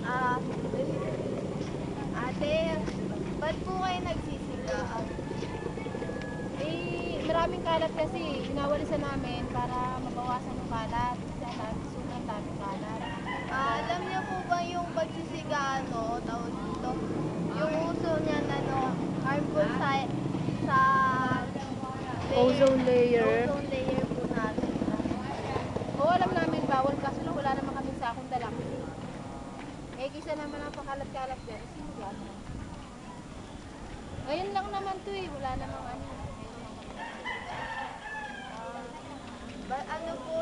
Ah, ate, ba't po kayo nagsisiga? Maraming kalat kasi. Pinawalisan namin para mabawasan yung kalat. Kasi ang dami, sobrang daming kalat. Alam niyo po ba yung pagsisiga, tawag dito? Yung uso niya harmful sa Ozone layer. ozone layer po natin. Oo, alam namin bawal kaso lang wala naman kaming sakong dala. Kisa naman ang pakalat-kalat dyan. Sino gano'n? Ngayon lang naman to wala namang ano. Ano po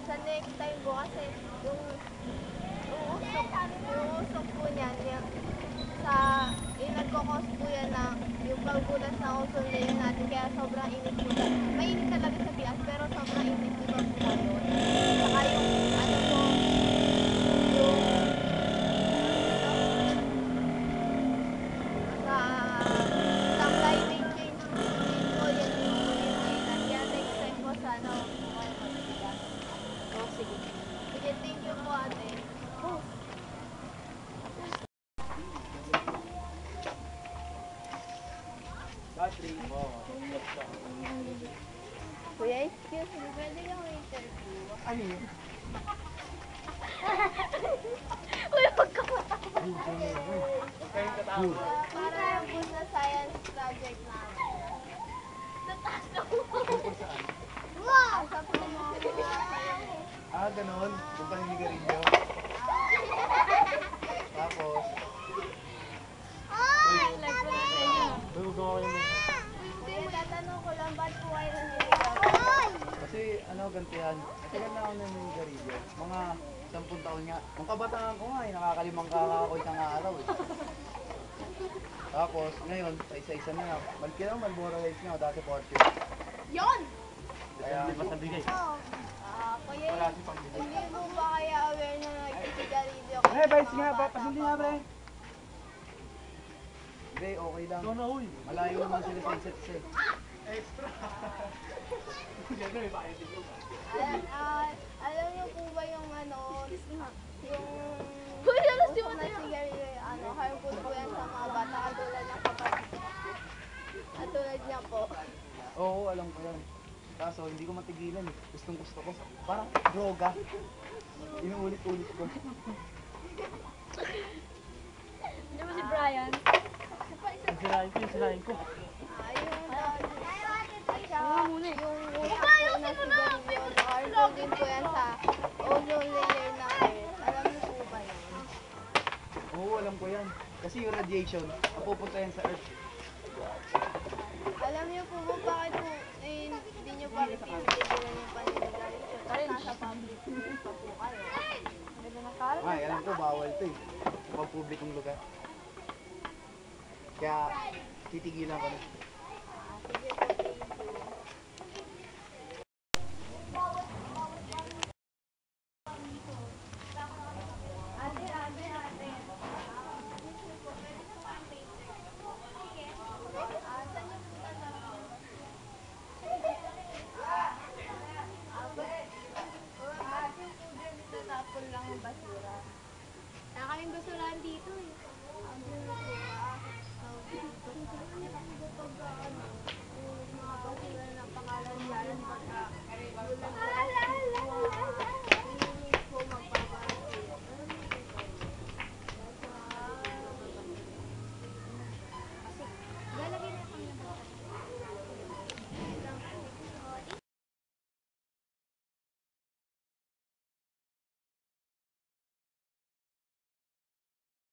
sa next time po kasi yung usok po niyan, nagkakos po yan na yung pagbulas ng ozone layer natin kaya sobrang init po. Mainit talaga sa Pias pero sobrang init po po ngayon. Saka yung sa climate change po yan yung kaya next time po sana Sige. sige, thank you po ate. Kuya, excuse me, pwede yung interview? Ano yun? Uy, wag ka para po sa science project namin. Nataas na po. Wow! Sa Ganon. Yung paninigarilyo. Tapos, tatanong ko lang, ba't po kayo nangyayari? kasi ganito yan. Matagal na ako naninigarilyo. Mga 10 taon nga. Nung kabataan ko nga, nakakalimang kakakoy ng araw eh. Tapos, ngayon, sa isa-isa na lang. Malki lang, Malboro-Hills nga, dati 40. Yon! Kaya, hindi pa sabigay. Kuya, hindi mo ba kaya aware na nagsisigarilyo? Vice nga, papasunti nga, pre. Hindi, okay lang. Malayo naman sila sa insects eh. Extra! Alam niyo po ba yung uso na sigarilyo, harmful po yan sa mga bata katulad niya po. Oo, alam ko yan. Kaso, hindi ko matigilan eh. Gusto ko. Parang droga. Inuulit-ulit ko. Hindi mo si Brian? Sirain ko. Yung sigarilyo, harmful din po yan sa ozone layer na Earth. Alam niyo po ba yun? Oo, alam ko yan. Kasi yung radiation, napupunta yan sa Earth. Alam niyo po ba bakit po hindi niyo pa rin pinitigilan yung paninigarilyo? Nasa public pa po kayo. Ay, alam ko, bawal to eh. Pag publikong lugar. Kaya, titigilan ko na. Sige po, thank you. Tapon lang ang basura. Wala kaming basurahan dito eh.